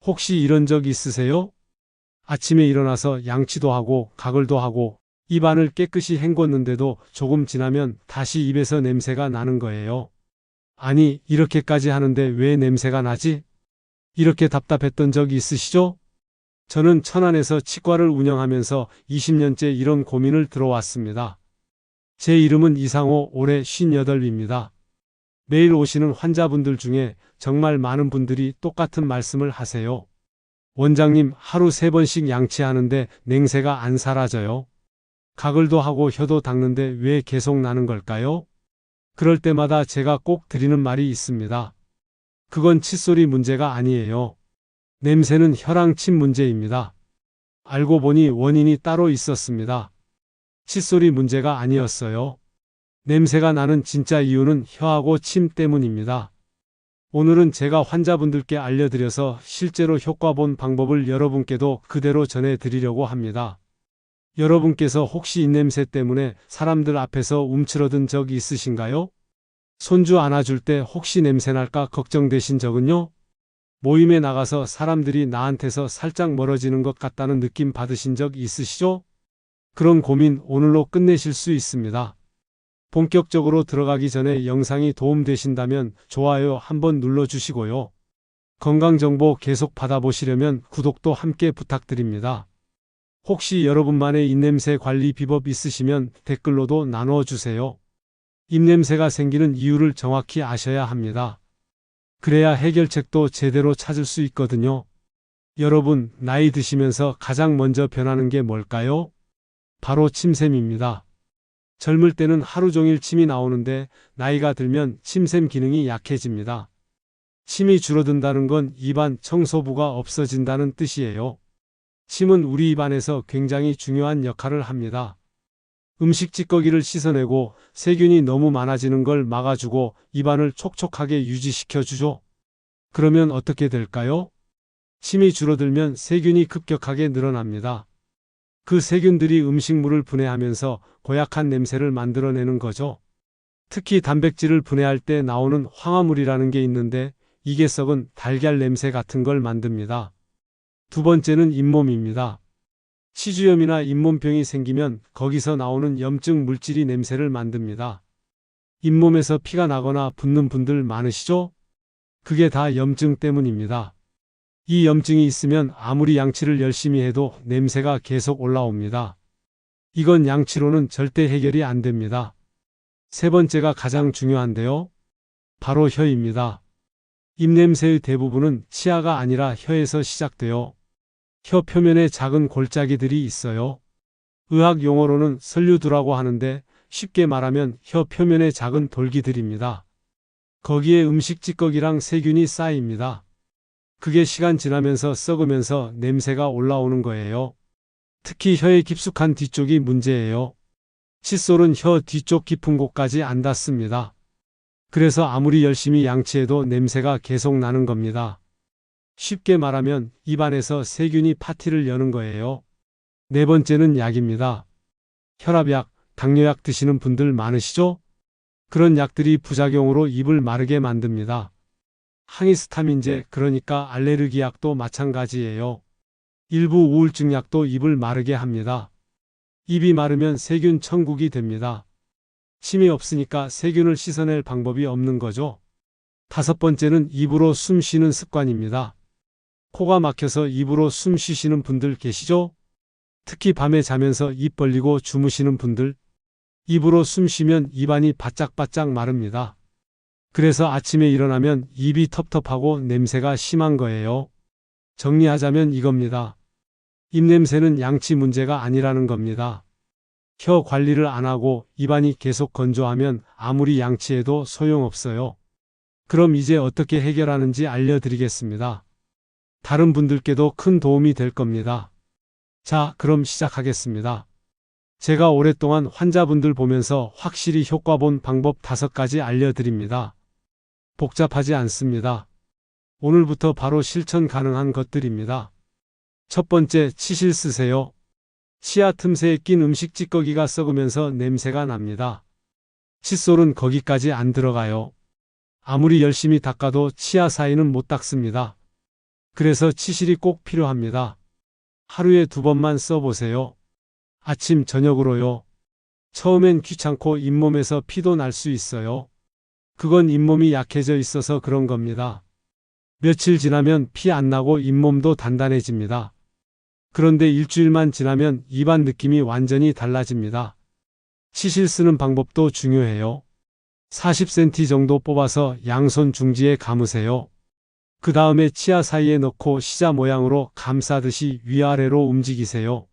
혹시 이런 적 있으세요? 아침에 일어나서 양치도 하고 가글도 하고 입안을 깨끗이 헹궜는데도 조금 지나면 다시 입에서 냄새가 나는 거예요. 아니, 이렇게까지 하는데 왜 냄새가 나지? 이렇게 답답했던 적 있으시죠? 저는 천안에서 치과를 운영하면서 20년째 이런 고민을 들어왔습니다. 제 이름은 이상호, 올해 58입니다. 매일 오시는 환자분들 중에 정말 많은 분들이 똑같은 말씀을 하세요. 원장님, 하루 3번씩 양치하는데 냉새가 안 사라져요. 가글도 하고 혀도 닦는데 왜 계속 나는 걸까요? 그럴 때마다 제가 꼭 드리는 말이 있습니다. 그건 칫솔이 문제가 아니에요. 냄새는 혀랑 침 문제입니다. 알고 보니 원인이 따로 있었습니다. 칫솔이 문제가 아니었어요. 냄새가 나는 진짜 이유는 혀하고 침 때문입니다. 오늘은 제가 환자분들께 알려드려서 실제로 효과 본 방법을 여러분께도 그대로 전해드리려고 합니다. 여러분께서 혹시 입냄새 때문에 사람들 앞에서 움츠러든 적 있으신가요? 손주 안아줄 때 혹시 냄새 날까 걱정되신 적은요? 모임에 나가서 사람들이 나한테서 살짝 멀어지는 것 같다는 느낌 받으신 적 있으시죠? 그런 고민 오늘로 끝내실 수 있습니다. 본격적으로 들어가기 전에 영상이 도움되신다면 좋아요 한번 눌러주시고요. 건강정보 계속 받아보시려면 구독도 함께 부탁드립니다. 혹시 여러분만의 입냄새 관리 비법 있으시면 댓글로도 나누어주세요. 입냄새가 생기는 이유를 정확히 아셔야 합니다. 그래야 해결책도 제대로 찾을 수 있거든요. 여러분, 나이 드시면서 가장 먼저 변하는 게 뭘까요? 바로 침샘입니다. 젊을 때는 하루 종일 침이 나오는데 나이가 들면 침샘 기능이 약해집니다. 침이 줄어든다는 건 입안 청소부가 없어진다는 뜻이에요. 침은 우리 입안에서 굉장히 중요한 역할을 합니다. 음식 찌꺼기를 씻어내고 세균이 너무 많아지는 걸 막아주고 입안을 촉촉하게 유지시켜주죠. 그러면 어떻게 될까요? 침이 줄어들면 세균이 급격하게 늘어납니다. 그 세균들이 음식물을 분해하면서 고약한 냄새를 만들어내는 거죠. 특히 단백질을 분해할 때 나오는 황화물이라는 게 있는데 이게 썩은 달걀 냄새 같은 걸 만듭니다. 두 번째는 잇몸입니다. 치주염이나 잇몸병이 생기면 거기서 나오는 염증 물질이 냄새를 만듭니다. 잇몸에서 피가 나거나 붓는 분들 많으시죠? 그게 다 염증 때문입니다. 이 염증이 있으면 아무리 양치를 열심히 해도 냄새가 계속 올라옵니다. 이건 양치로는 절대 해결이 안 됩니다. 세 번째가 가장 중요한데요. 바로 혀입니다. 입냄새의 대부분은 치아가 아니라 혀에서 시작돼요. 혀 표면에 작은 골짜기들이 있어요. 의학 용어로는 설류두라고 하는데 쉽게 말하면 혀 표면에 작은 돌기들입니다. 거기에 음식 찌꺼기랑 세균이 쌓입니다. 그게 시간 지나면서 썩으면서 냄새가 올라오는 거예요. 특히 혀의 깊숙한 뒤쪽이 문제예요. 칫솔은 혀 뒤쪽 깊은 곳까지 안 닿습니다. 그래서 아무리 열심히 양치해도 냄새가 계속 나는 겁니다. 쉽게 말하면 입안에서 세균이 파티를 여는 거예요. 네 번째는 약입니다. 혈압약, 당뇨약 드시는 분들 많으시죠? 그런 약들이 부작용으로 입을 마르게 만듭니다. 항히스타민제, 그러니까 알레르기 약도 마찬가지예요. 일부 우울증 약도 입을 마르게 합니다. 입이 마르면 세균 천국이 됩니다. 침이 없으니까 세균을 씻어낼 방법이 없는 거죠. 다섯 번째는 입으로 숨 쉬는 습관입니다. 코가 막혀서 입으로 숨 쉬시는 분들 계시죠? 특히 밤에 자면서 입 벌리고 주무시는 분들, 입으로 숨 쉬면 입안이 바짝바짝 마릅니다. 그래서 아침에 일어나면 입이 텁텁하고 냄새가 심한 거예요. 정리하자면 이겁니다. 입냄새는 양치 문제가 아니라는 겁니다. 혀 관리를 안 하고 입안이 계속 건조하면 아무리 양치해도 소용없어요. 그럼 이제 어떻게 해결하는지 알려드리겠습니다. 다른 분들께도 큰 도움이 될 겁니다. 자, 그럼 시작하겠습니다. 제가 오랫동안 환자분들 보면서 확실히 효과 본 방법 5가지 알려드립니다. 복잡하지 않습니다. 오늘부터 바로 실천 가능한 것들입니다. 첫 번째, 치실 쓰세요. 치아 틈새에 낀 음식 찌꺼기가 썩으면서 냄새가 납니다. 칫솔은 거기까지 안 들어가요. 아무리 열심히 닦아도 치아 사이는 못 닦습니다. 그래서 치실이 꼭 필요합니다. 하루에 2번만 써보세요. 아침, 저녁으로요. 처음엔 귀찮고 잇몸에서 피도 날 수 있어요. 그건 잇몸이 약해져 있어서 그런 겁니다. 며칠 지나면 피 안 나고 잇몸도 단단해집니다. 그런데 일주일만 지나면 입안 느낌이 완전히 달라집니다. 치실 쓰는 방법도 중요해요. 40cm 정도 뽑아서 양손 중지에 감으세요. 그 다음에 치아 사이에 넣고 시자 모양으로 감싸듯이 위아래로 움직이세요.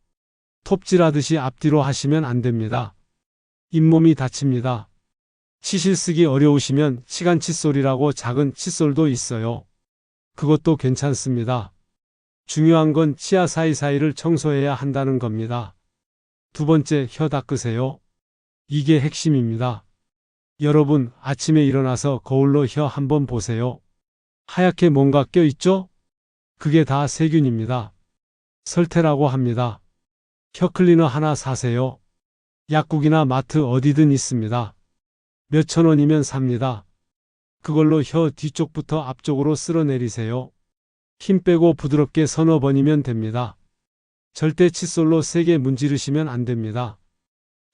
톱질하듯이 앞뒤로 하시면 안 됩니다. 잇몸이 다칩니다. 치실 쓰기 어려우시면 치간 칫솔이라고 작은 칫솔도 있어요. 그것도 괜찮습니다. 중요한 건 치아 사이사이를 청소해야 한다는 겁니다. 2번째, 혀 닦으세요. 이게 핵심입니다. 여러분, 아침에 일어나서 거울로 혀 한번 보세요. 하얗게 뭔가 껴있죠? 그게 다 세균입니다. 설태라고 합니다. 혀 클리너 하나 사세요. 약국이나 마트 어디든 있습니다. 몇천 원이면 삽니다. 그걸로 혀 뒤쪽부터 앞쪽으로 쓸어내리세요. 힘 빼고 부드럽게 서너 번이면 됩니다. 절대 칫솔로 세게 문지르시면 안 됩니다.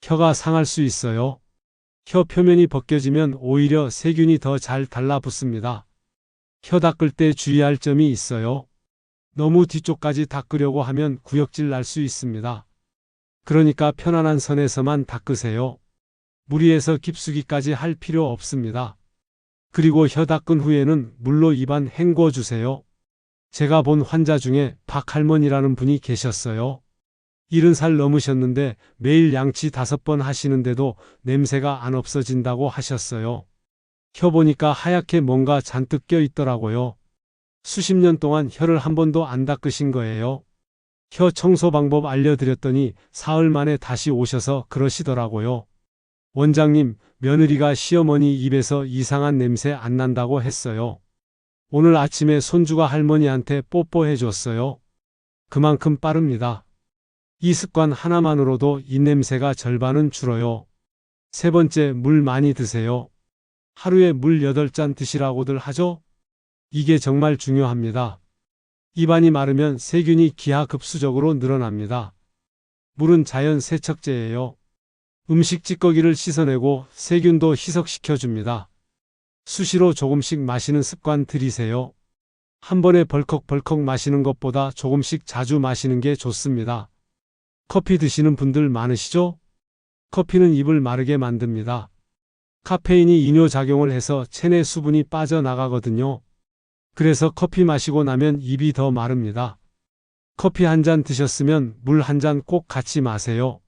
혀가 상할 수 있어요. 혀 표면이 벗겨지면 오히려 세균이 더 잘 달라붙습니다. 혀 닦을 때 주의할 점이 있어요. 너무 뒤쪽까지 닦으려고 하면 구역질 날 수 있습니다. 그러니까 편안한 선에서만 닦으세요. 무리해서 깊숙이까지 할 필요 없습니다. 그리고 혀 닦은 후에는 물로 입안 헹궈 주세요. 제가 본 환자 중에 박할머니라는 분이 계셨어요. 70살 넘으셨는데 매일 양치 5번 하시는데도 냄새가 안 없어진다고 하셨어요. 혀 보니까 하얗게 뭔가 잔뜩 껴 있더라고요. 수십 년 동안 혀를 한 번도 안 닦으신 거예요. 혀 청소 방법 알려드렸더니 사흘 만에 다시 오셔서 그러시더라고요. 원장님, 며느리가 시어머니 입에서 이상한 냄새 안 난다고 했어요. 오늘 아침에 손주가 할머니한테 뽀뽀해 줬어요. 그만큼 빠릅니다. 이 습관 하나만으로도 입냄새가 절반은 줄어요. 3번째, 물 많이 드세요. 하루에 물 8잔 드시라고들 하죠? 이게 정말 중요합니다. 입안이 마르면 세균이 기하급수적으로 늘어납니다. 물은 자연 세척제예요. 음식 찌꺼기를 씻어내고 세균도 희석시켜줍니다. 수시로 조금씩 마시는 습관 들이세요. 한 번에 벌컥벌컥 마시는 것보다 조금씩 자주 마시는 게 좋습니다. 커피 드시는 분들 많으시죠? 커피는 입을 마르게 만듭니다. 카페인이 이뇨작용을 해서 체내 수분이 빠져나가거든요. 그래서 커피 마시고 나면 입이 더 마릅니다. 커피 한 잔 드셨으면 물 한 잔 꼭 같이 마세요.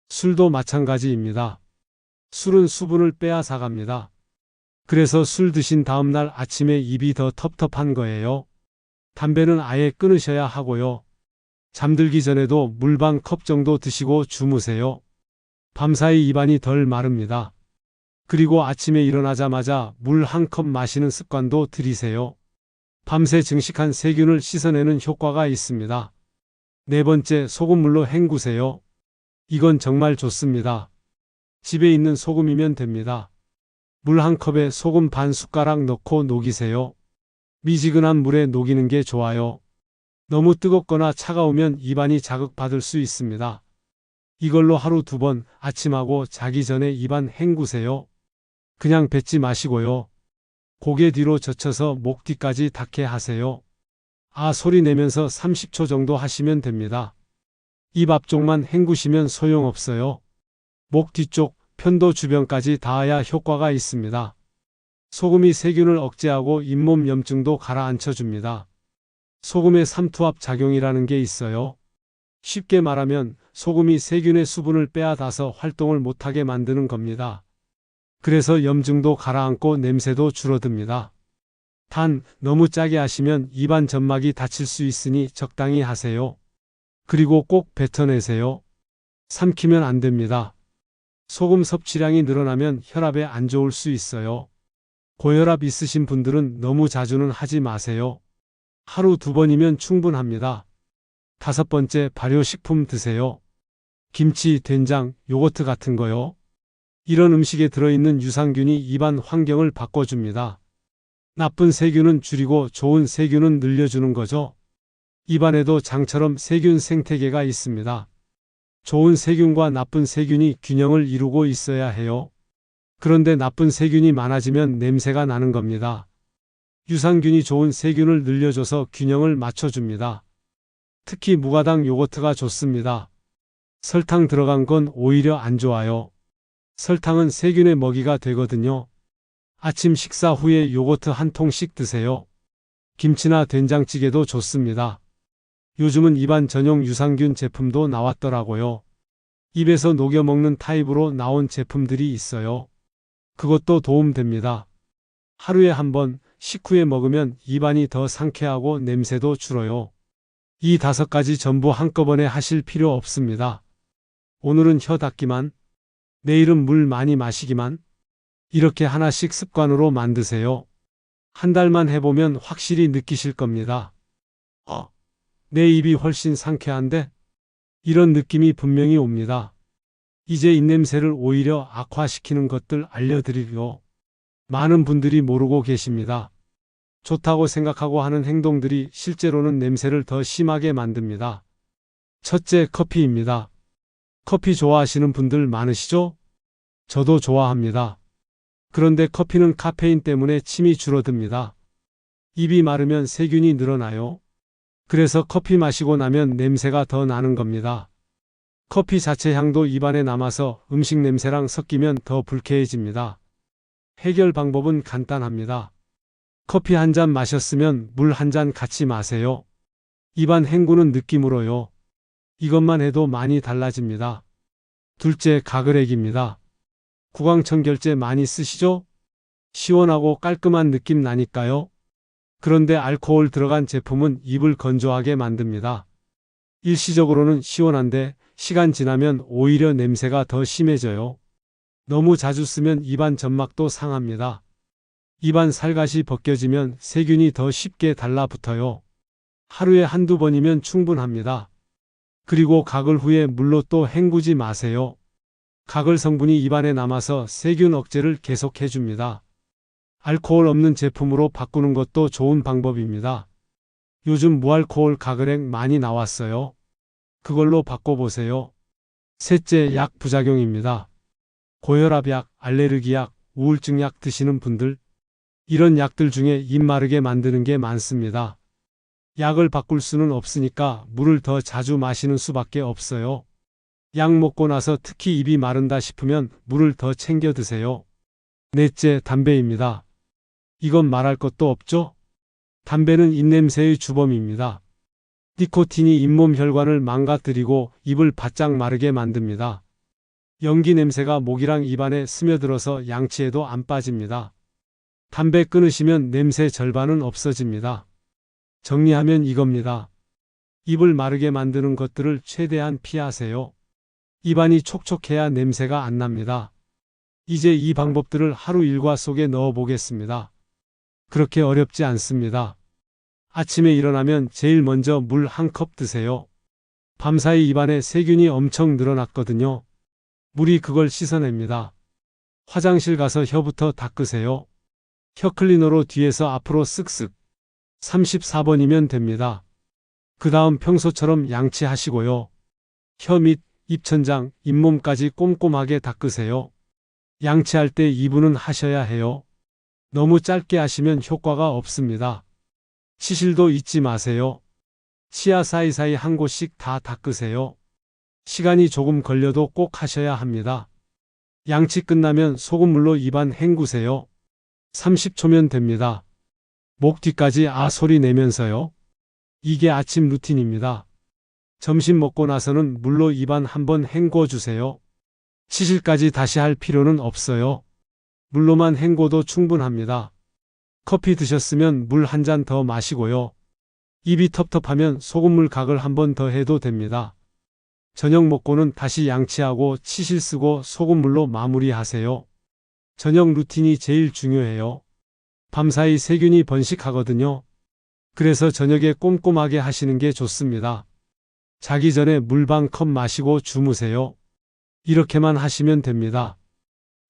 술도 마찬가지입니다. 술은 수분을 빼앗아갑니다. 그래서 술 드신 다음날 아침에 입이 더 텁텁한 거예요. 담배는 아예 끊으셔야 하고요. 잠들기 전에도 물 반 컵 정도 드시고 주무세요. 밤사이 입안이 덜 마릅니다. 그리고 아침에 일어나자마자 물 1컵 마시는 습관도 들이세요. 밤새 증식한 세균을 씻어내는 효과가 있습니다. 4번째, 소금물로 헹구세요. 이건 정말 좋습니다. 집에 있는 소금이면 됩니다. 물 1컵에 소금 반 숟가락 넣고 녹이세요. 미지근한 물에 녹이는 게 좋아요. 너무 뜨겁거나 차가우면 입안이 자극받을 수 있습니다. 이걸로 하루 2번 아침하고 자기 전에 입안 헹구세요. 그냥 뱉지 마시고요. 고개 뒤로 젖혀서 목 뒤까지 닿게 하세요. 아 소리 내면서 30초 정도 하시면 됩니다. 입 앞쪽만 헹구시면 소용없어요. 목 뒤쪽, 편도 주변까지 닿아야 효과가 있습니다. 소금이 세균을 억제하고 잇몸 염증도 가라앉혀 줍니다. 소금의 삼투압 작용이라는 게 있어요. 쉽게 말하면 소금이 세균의 수분을 빼앗아서 활동을 못하게 만드는 겁니다. 그래서 염증도 가라앉고 냄새도 줄어듭니다. 단, 너무 짜게 하시면 입안 점막이 다칠 수 있으니 적당히 하세요. 그리고 꼭 뱉어내세요. 삼키면 안 됩니다. 소금 섭취량이 늘어나면 혈압에 안 좋을 수 있어요. 고혈압 있으신 분들은 너무 자주는 하지 마세요. 하루 2번이면 충분합니다. 5번째, 발효식품 드세요. 김치, 된장, 요거트 같은 거요. 이런 음식에 들어있는 유산균이 입안 환경을 바꿔줍니다. 나쁜 세균은 줄이고 좋은 세균은 늘려주는 거죠. 입안에도 장처럼 세균 생태계가 있습니다. 좋은 세균과 나쁜 세균이 균형을 이루고 있어야 해요. 그런데 나쁜 세균이 많아지면 냄새가 나는 겁니다. 유산균이 좋은 세균을 늘려줘서 균형을 맞춰줍니다. 특히 무가당 요거트가 좋습니다. 설탕 들어간 건 오히려 안 좋아요. 설탕은 세균의 먹이가 되거든요. 아침 식사 후에 요거트 한 통씩 드세요. 김치나 된장찌개도 좋습니다. 요즘은 입안 전용 유산균 제품도 나왔더라고요. 입에서 녹여 먹는 타입으로 나온 제품들이 있어요. 그것도 도움됩니다. 하루에 한 번 식후에 먹으면 입안이 더 상쾌하고 냄새도 줄어요. 이 5가지 전부 한꺼번에 하실 필요 없습니다. 오늘은 혀 닦기만, 내일은 물 많이 마시기만, 이렇게 하나씩 습관으로 만드세요. 한 달만 해보면 확실히 느끼실 겁니다. 내 입이 훨씬 상쾌한데? 이런 느낌이 분명히 옵니다. 이제 입냄새를 오히려 악화시키는 것들 알려드리려 많은 분들이 모르고 계십니다. 좋다고 생각하고 하는 행동들이 실제로는 냄새를 더 심하게 만듭니다. 첫째, 커피입니다. 커피 좋아하시는 분들 많으시죠? 저도 좋아합니다. 그런데 커피는 카페인 때문에 침이 줄어듭니다. 입이 마르면 세균이 늘어나요. 그래서 커피 마시고 나면 냄새가 더 나는 겁니다. 커피 자체 향도 입안에 남아서 음식 냄새랑 섞이면 더 불쾌해집니다. 해결 방법은 간단합니다. 커피 한 잔 마셨으면 물 한 잔 같이 마세요. 입안 헹구는 느낌으로요. 이것만 해도 많이 달라집니다. 둘째, 가글액입니다. 구강청결제 많이 쓰시죠? 시원하고 깔끔한 느낌 나니까요. 그런데 알코올 들어간 제품은 입을 건조하게 만듭니다. 일시적으로는 시원한데 시간 지나면 오히려 냄새가 더 심해져요. 너무 자주 쓰면 입안 점막도 상합니다. 입안 살갗이 벗겨지면 세균이 더 쉽게 달라붙어요. 하루에 한두 번이면 충분합니다. 그리고 가글 후에 물로 또 헹구지 마세요. 가글 성분이 입안에 남아서 세균 억제를 계속 해줍니다. 알코올 없는 제품으로 바꾸는 것도 좋은 방법입니다. 요즘 무알코올 가글액 많이 나왔어요. 그걸로 바꿔보세요. 셋째, 약 부작용입니다. 고혈압약, 알레르기약, 우울증약 드시는 분들, 이런 약들 중에 입 마르게 만드는 게 많습니다. 약을 바꿀 수는 없으니까 물을 더 자주 마시는 수밖에 없어요. 약 먹고 나서 특히 입이 마른다 싶으면 물을 더 챙겨 드세요. 넷째, 담배입니다. 이건 말할 것도 없죠? 담배는 입냄새의 주범입니다. 니코틴이 잇몸 혈관을 망가뜨리고 입을 바짝 마르게 만듭니다. 연기 냄새가 목이랑 입안에 스며들어서 양치에도 안 빠집니다. 담배 끊으시면 냄새 절반은 없어집니다. 정리하면 이겁니다. 입을 마르게 만드는 것들을 최대한 피하세요. 입안이 촉촉해야 냄새가 안 납니다. 이제 이 방법들을 하루 일과 속에 넣어 보겠습니다. 그렇게 어렵지 않습니다. 아침에 일어나면 제일 먼저 물 한 컵 드세요. 밤사이 입안에 세균이 엄청 늘어났거든요. 물이 그걸 씻어냅니다. 화장실 가서 혀부터 닦으세요. 혀 클리너로 뒤에서 앞으로 쓱쓱. 34번이면 됩니다. 그 다음 평소처럼 양치하시고요. 혀 밑, 입천장, 잇몸까지 꼼꼼하게 닦으세요. 양치할 때 2분은 하셔야 해요. 너무 짧게 하시면 효과가 없습니다. 치실도 잊지 마세요. 치아 사이사이 한 곳씩 다 닦으세요. 시간이 조금 걸려도 꼭 하셔야 합니다. 양치 끝나면 소금물로 입안 헹구세요. 30초면 됩니다. 목 뒤까지 아 소리 내면서요. 이게 아침 루틴입니다. 점심 먹고 나서는 물로 입안 한번 헹궈 주세요. 치실까지 다시 할 필요는 없어요. 물로만 헹궈도 충분합니다. 커피 드셨으면 물 한 잔 더 마시고요. 입이 텁텁하면 소금물 가글 한 번 더 해도 됩니다. 저녁 먹고는 다시 양치하고 치실 쓰고 소금물로 마무리하세요. 저녁 루틴이 제일 중요해요. 밤사이 세균이 번식하거든요. 그래서 저녁에 꼼꼼하게 하시는 게 좋습니다. 자기 전에 물 반 컵 마시고 주무세요. 이렇게만 하시면 됩니다.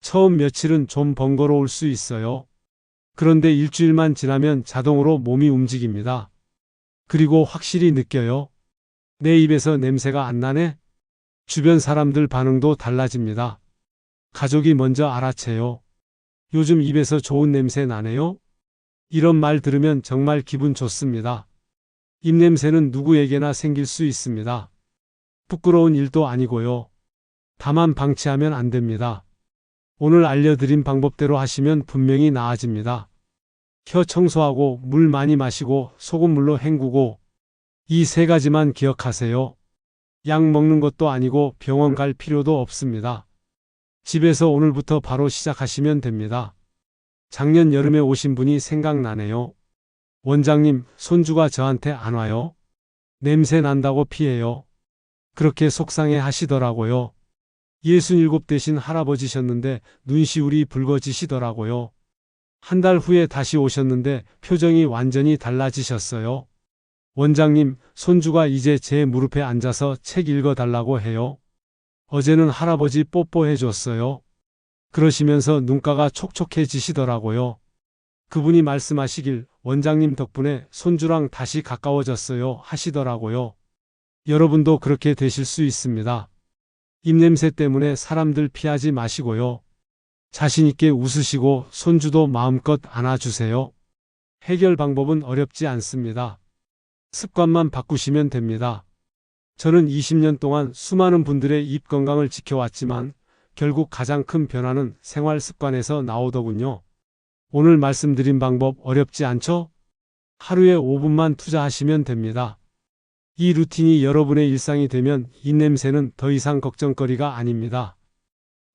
처음 며칠은 좀 번거로울 수 있어요. 그런데 일주일만 지나면 자동으로 몸이 움직입니다. 그리고 확실히 느껴요. 내 입에서 냄새가 안 나네? 주변 사람들 반응도 달라집니다. 가족이 먼저 알아채요. 요즘 입에서 좋은 냄새 나네요? 이런 말 들으면 정말 기분 좋습니다. 입냄새는 누구에게나 생길 수 있습니다. 부끄러운 일도 아니고요. 다만 방치하면 안 됩니다. 오늘 알려드린 방법대로 하시면 분명히 나아집니다. 혀 청소하고 물 많이 마시고 소금물로 헹구고 이 세 가지만 기억하세요. 약 먹는 것도 아니고 병원 갈 필요도 없습니다. 집에서 오늘부터 바로 시작하시면 됩니다. 작년 여름에 오신 분이 생각나네요. 원장님, 손주가 저한테 안 와요. 냄새 난다고 피해요. 그렇게 속상해 하시더라고요. 67 되신 할아버지셨는데 눈시울이 붉어지시더라고요. 한 달 후에 다시 오셨는데 표정이 완전히 달라지셨어요. 원장님, 손주가 이제 제 무릎에 앉아서 책 읽어달라고 해요. 어제는 할아버지 뽀뽀해 줬어요. 그러시면서 눈가가 촉촉해지시더라고요. 그분이 말씀하시길 원장님 덕분에 손주랑 다시 가까워졌어요 하시더라고요. 여러분도 그렇게 되실 수 있습니다. 입냄새 때문에 사람들 피하지 마시고요. 자신있게 웃으시고 손주도 마음껏 안아주세요. 해결 방법은 어렵지 않습니다. 습관만 바꾸시면 됩니다. 저는 20년 동안 수많은 분들의 입 건강을 지켜왔지만 결국 가장 큰 변화는 생활 습관에서 나오더군요. 오늘 말씀드린 방법 어렵지 않죠? 하루에 5분만 투자하시면 됩니다. 이 루틴이 여러분의 일상이 되면 입냄새는 더 이상 걱정거리가 아닙니다.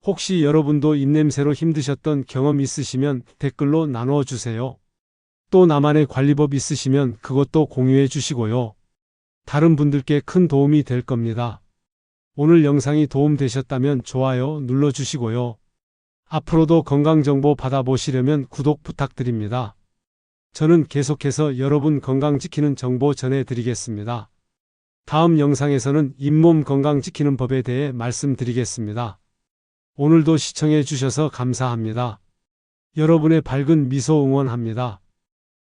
혹시 여러분도 입냄새로 힘드셨던 경험 있으시면 댓글로 나누어 주세요. 또 나만의 관리법 있으시면 그것도 공유해 주시고요. 다른 분들께 큰 도움이 될 겁니다. 오늘 영상이 도움되셨다면 좋아요 눌러주시고요. 앞으로도 건강정보 받아보시려면 구독 부탁드립니다. 저는 계속해서 여러분 건강 지키는 정보 전해드리겠습니다. 다음 영상에서는 잇몸 건강 지키는 법에 대해 말씀드리겠습니다. 오늘도 시청해 주셔서 감사합니다. 여러분의 밝은 미소 응원합니다.